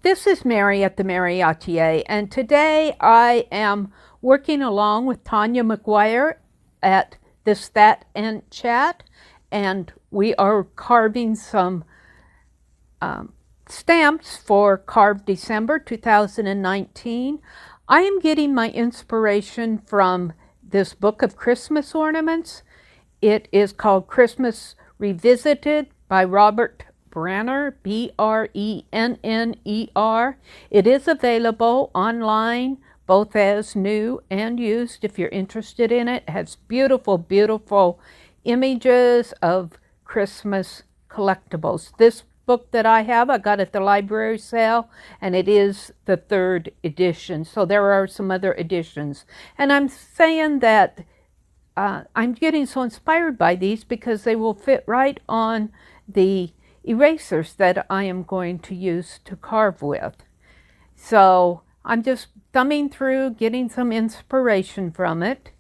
This is Mary at the.meri.atelier, and today I am working along with Tanya McGuire at This, That, and Chat, and we are carving some stamps for Carve December 2019. I am getting my inspiration from this book of Christmas ornaments. It is called Christmas Revisited by Robert Brenner, B-R-E-N-N-E-R. It is available online, both as new and used if you're interested in it. It has beautiful, beautiful images of Christmas collectibles. This book that I have, I got at the library sale, and it is the 3rd edition. So there are some other editions. And I'm saying that I'm getting so inspired by these because they will fit right on the erasers that I am going to use to carve with. So I'm just thumbing through, getting some inspiration from it.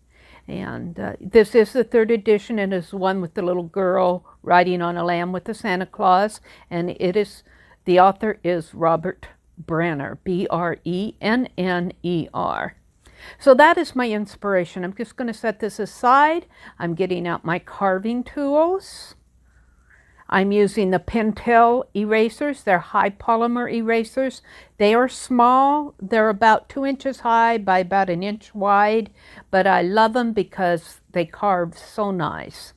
And this is the 3rd edition, and is one with the little girl riding on a lamb with the Santa Claus. And the author is Robert Brenner, B-R-E-N-N-E-R. So that is my inspiration. I'm just going to set this aside. I'm getting out my carving tools. I'm using the Pentel erasers. They're high polymer erasers. They are small. They're about 2 inches high by about 1 inch wide, but I love them because they carve so nice.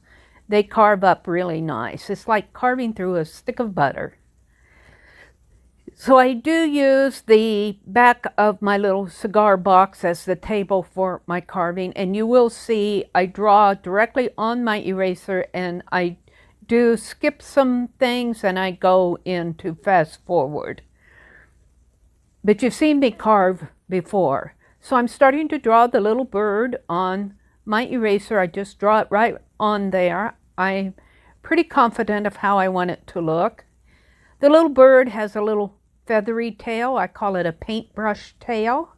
They carve up really nice. It's like carving through a stick of butter. So I do use the back of my little cigar box as the table for my carving, and you will see I draw directly on my eraser, and I do skip some things and I go into fast forward. But you've seen me carve before. So I'm starting to draw the little bird on my eraser. I just draw it right on there. I'm pretty confident of how I want it to look. The little bird has a little feathery tail. I call it a paintbrush tail.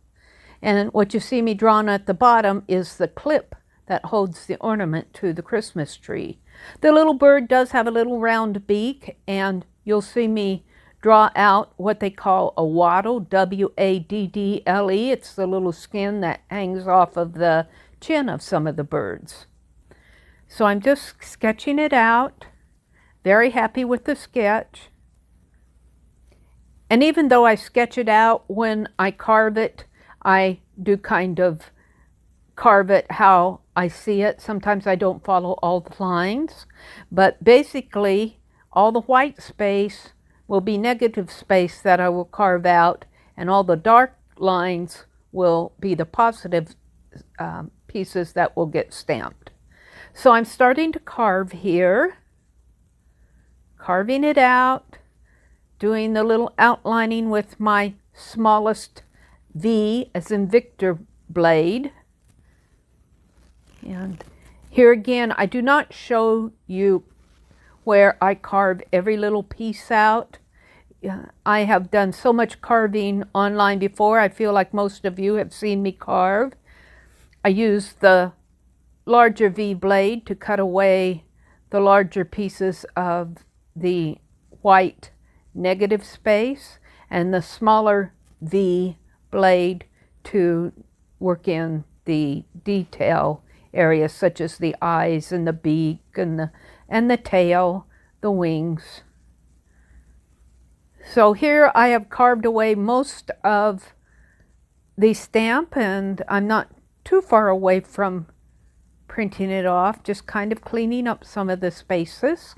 And what you see me drawn at the bottom is the clip that holds the ornament to the Christmas tree. The little bird does have a little round beak, and you'll see me draw out what they call a waddle, W-A-D-D-L-E. It's the little skin that hangs off of the chin of some of the birds. So I'm just sketching it out. Very happy with the sketch. And even though I sketch it out, when I carve it, I do kind of carve it how I see it. Sometimes I don't follow all the lines, but basically all the white space will be negative space that I will carve out, and all the dark lines will be the positive pieces that will get stamped. So I'm starting to carve here, carving it out, doing the little outlining with my smallest V as in Victor blade. And here again, I do not show you where I carve every little piece out. I have done so much carving online before. I feel like most of you have seen me carve. I use the larger V blade to cut away the larger pieces of the white negative space, and the smaller V blade to work in the detail areas such as the eyes and the beak and the tail, the wings. So here I have carved away most of the stamp, and I'm not too far away from printing it off, just kind of cleaning up some of the spaces.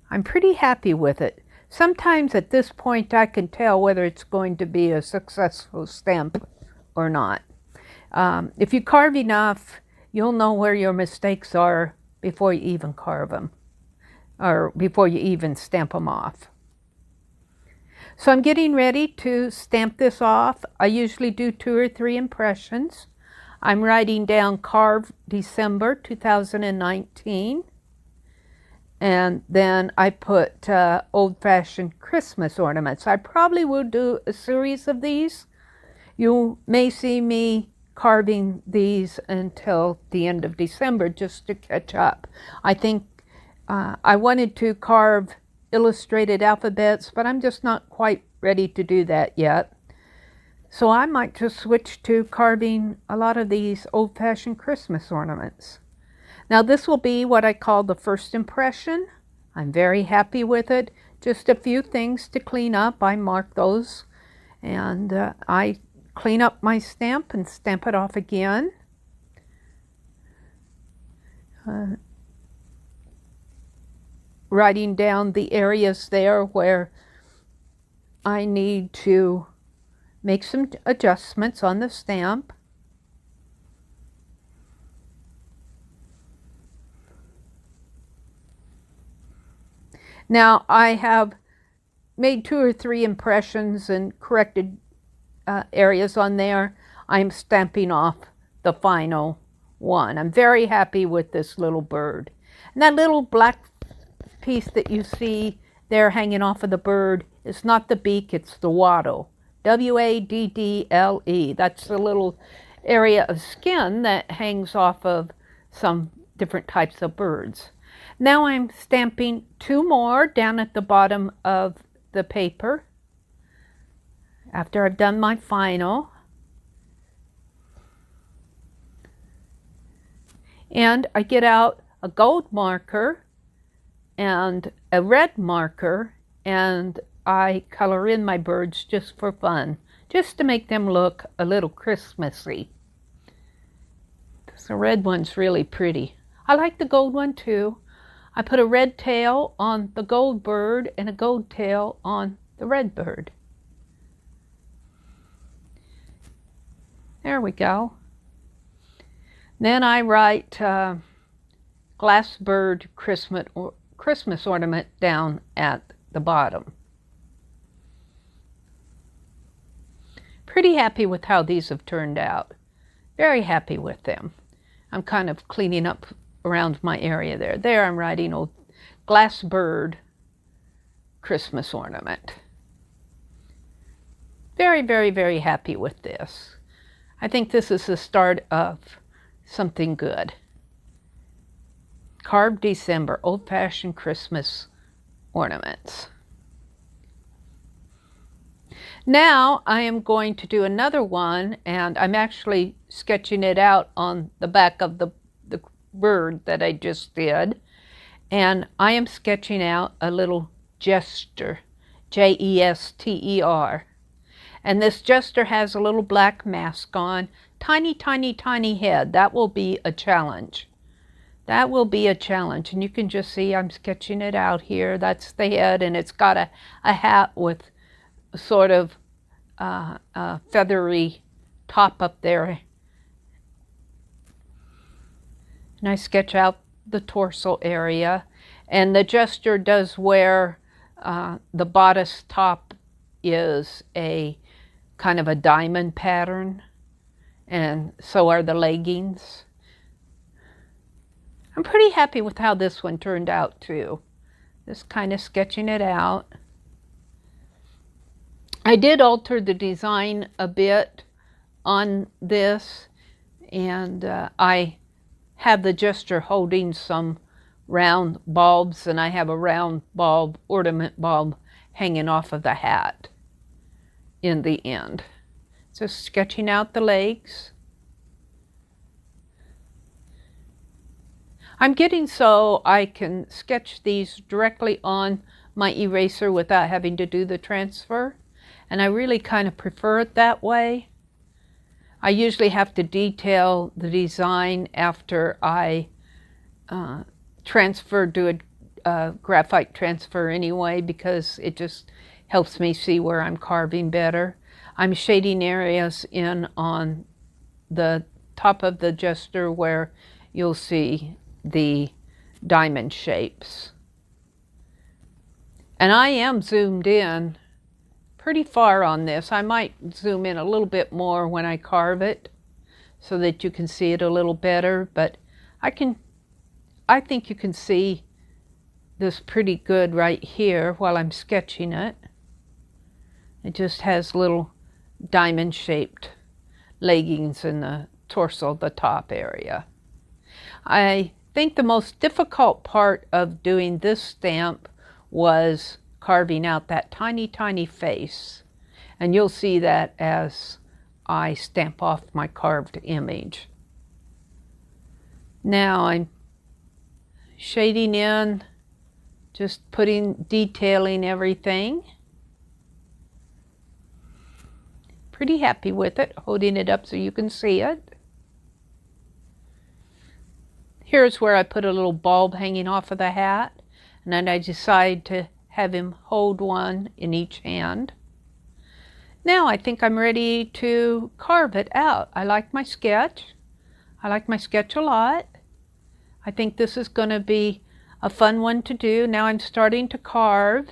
I'm pretty happy with it. Sometimes at this point I can tell whether it's going to be a successful stamp or not. If you carve enough, you'll know where your mistakes are before you even carve them, or before you even stamp them off. So I'm getting ready to stamp this off. I usually do 2 or 3 impressions. I'm writing down Carve December 2019. And then I put Old-Fashioned Christmas Ornaments. I probably will do a series of these. You may see me carving these until the end of December just to catch up. I think I wanted to carve illustrated alphabets, but I'm just not quite ready to do that yet. So I might just switch to carving a lot of these old-fashioned Christmas ornaments. Now this will be what I call the first impression. I'm very happy with it. Just a few things to clean up. I mark those, and I clean up my stamp and stamp it off again. Writing down the areas there where I need to make some adjustments on the stamp. Now I have made 2 or 3 impressions and corrected areas on there. I'm stamping off the final one. I'm very happy with this little bird. And that little black piece that you see there hanging off of the bird is not the beak, it's the wattle. W-A-D-D-L-E. That's the little area of skin that hangs off of some different types of birds. Now I'm stamping 2 more down at the bottom of the paper after I've done my final. And I get out a gold marker and a red marker, and I color in my birds just for fun, just to make them look a little Christmassy. The red one's really pretty. I like the gold one too. I put a red tail on the gold bird and a gold tail on the red bird. There we go. Then I write glass bird Christmas ornament down at the bottom. Pretty happy with how these have turned out. Very happy with them. I'm kind of cleaning up around my area there. There I'm writing old glass bird Christmas ornament. Very, very, very happy with this. I think this is the start of something good. Carved December, old-fashioned Christmas ornaments. Now I am going to do another one, and I'm actually sketching it out on the back of the bird that I just did. And I am sketching out a little jester, J-E-S-T-E-R. And this jester has a little black mask on, tiny, tiny, tiny head. That will be a challenge. That will be a challenge. And you can just see I'm sketching it out here. That's the head, and it's got a hat with sort of a feathery top up there. And I sketch out the torso area. And the jester does wear, the bodice top is a kind of a diamond pattern, and so are the leggings. I'm pretty happy with how this one turned out too. Just kind of sketching it out. I did alter the design a bit on this, and I have the jester holding some round bulbs, and I have a round bulb, ornament bulb, hanging off of the hat in the end. Just sketching out the legs. I'm getting so I can sketch these directly on my eraser without having to do the transfer, and I really kind of prefer it that way. I usually have to detail the design after I transfer, do a graphite transfer anyway, because it just helps me see where I'm carving better. I'm shading areas in on the top of the jester where you'll see the diamond shapes. And I am zoomed in pretty far on this. I might zoom in a little bit more when I carve it so that you can see it a little better, but I think you can see this pretty good right here while I'm sketching it. It just has little diamond-shaped leggings in the torso, the top area. I think the most difficult part of doing this stamp was carving out that tiny, tiny face. And you'll see that as I stamp off my carved image. Now I'm shading in, just detailing everything. Pretty happy with it, holding it up so you can see it. Here's where I put a little bulb hanging off of the hat, and then I decide to have him hold one in each hand. Now I think I'm ready to carve it out. I like my sketch. I like my sketch a lot. I think this is going to be a fun one to do. Now I'm starting to carve,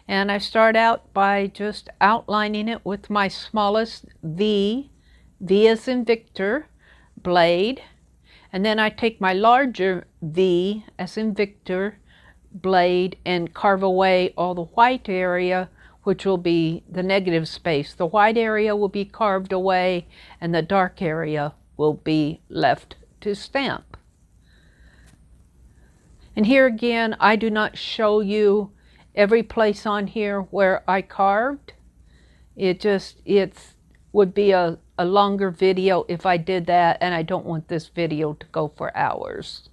and I start out by just outlining it with my smallest V as in Victor, blade, and then I take my larger V as in Victor blade and carve away all the white area, which will be the negative space. The white area will be carved away and the dark area will be left to stamp. And here again, I do not show you every place on here where I carved. It would be a longer video if I did that, and I don't want this video to go for hours.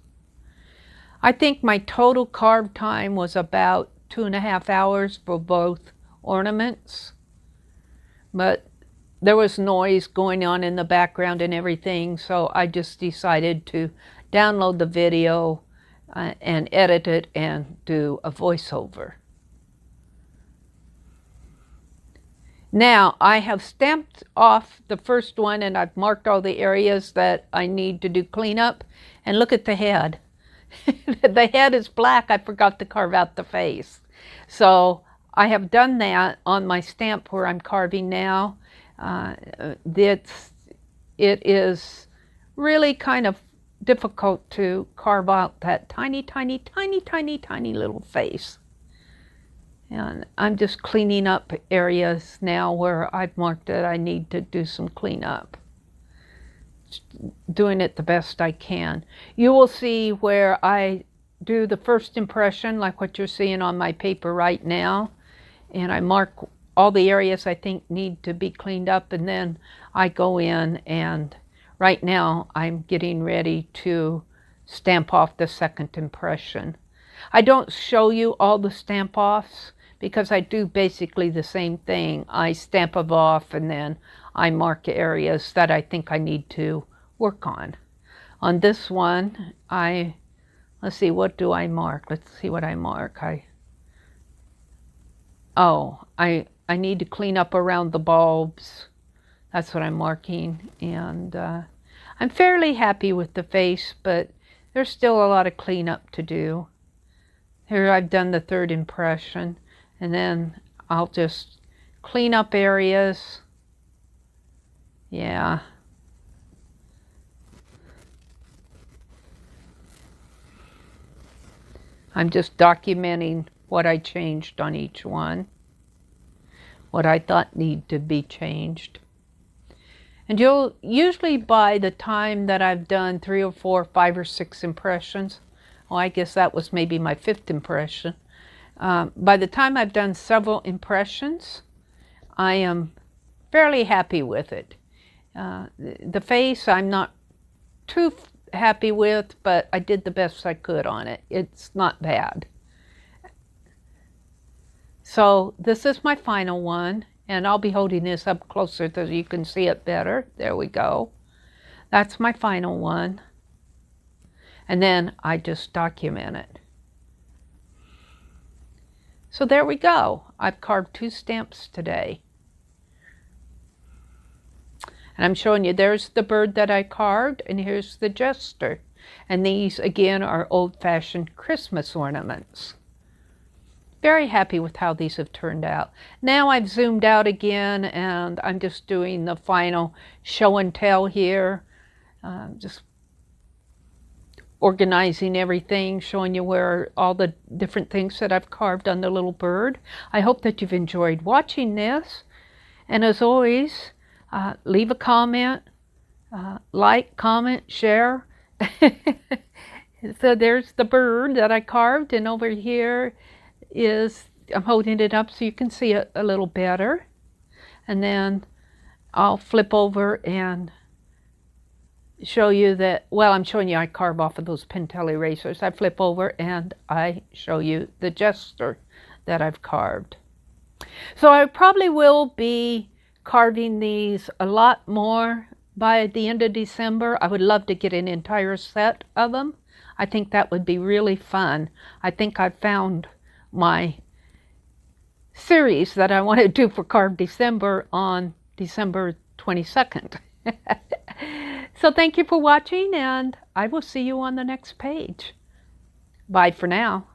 I think my total carve time was about 2.5 hours for both ornaments, but there was noise going on in the background and everything, so I just decided to download the video and edit it and do a voiceover. Now I have stamped off the first one and I've marked all the areas that I need to do cleanup, and look at the head. The head is black. I forgot to carve out the face. So I have done that on my stamp where I'm carving now. It is really kind of difficult to carve out that tiny, tiny, tiny, tiny, tiny little face. And I'm just cleaning up areas now where I've marked that I need to do some cleanup. Doing it the best I can. You will see where I do the first impression, like what you're seeing on my paper right now, and I mark all the areas I think need to be cleaned up, and then I go in, and right now I'm getting ready to stamp off the second impression. I don't show you all the stamp offs because I do basically the same thing. I stamp them off and then I mark areas that I think I need to work on. On this one, let's see, what do I mark? Let's see what I mark. I need to clean up around the bulbs. That's what I'm marking. And I'm fairly happy with the face, but there's still a lot of cleanup to do. Here I've done the third impression, and then I'll just clean up areas. Yeah. I'm just documenting what I changed on each one, what I thought need to be changed. And you'll usually, by the time that I've done 3 or 4, 5 or 6 impressions, well, I guess that was maybe my 5th impression. By the time I've done several impressions, I am fairly happy with it. The face I'm not too happy with, but I did the best I could on it. It's not bad. So this is my final one, and I'll be holding this up closer so you can see it better. There we go. That's my final one. And then I just document it. So there we go. I've carved 2 stamps today. And I'm showing you, there's the bird that I carved, and here's the Jester. And these, again, are old-fashioned Christmas ornaments. Very happy with how these have turned out. Now I've zoomed out again, and I'm just doing the final show and tell here. Just organizing everything, showing you where all the different things that I've carved on the little bird. I hope that you've enjoyed watching this. And as always, leave a comment, like, comment, share. So there's the bird that I carved, and over here is, I'm holding it up so you can see it a little better. And then I'll flip over and show you that, well, I'm showing you I carve off of those Pentel erasers. I flip over and I show you the Jester that I've carved. So I probably will be carving these a lot more by the end of December. I would love to get an entire set of them. I think that would be really fun. I think I've found my series that I want to do for Carve December on December 22nd. So thank you for watching, and I will see you on the next page. Bye for now.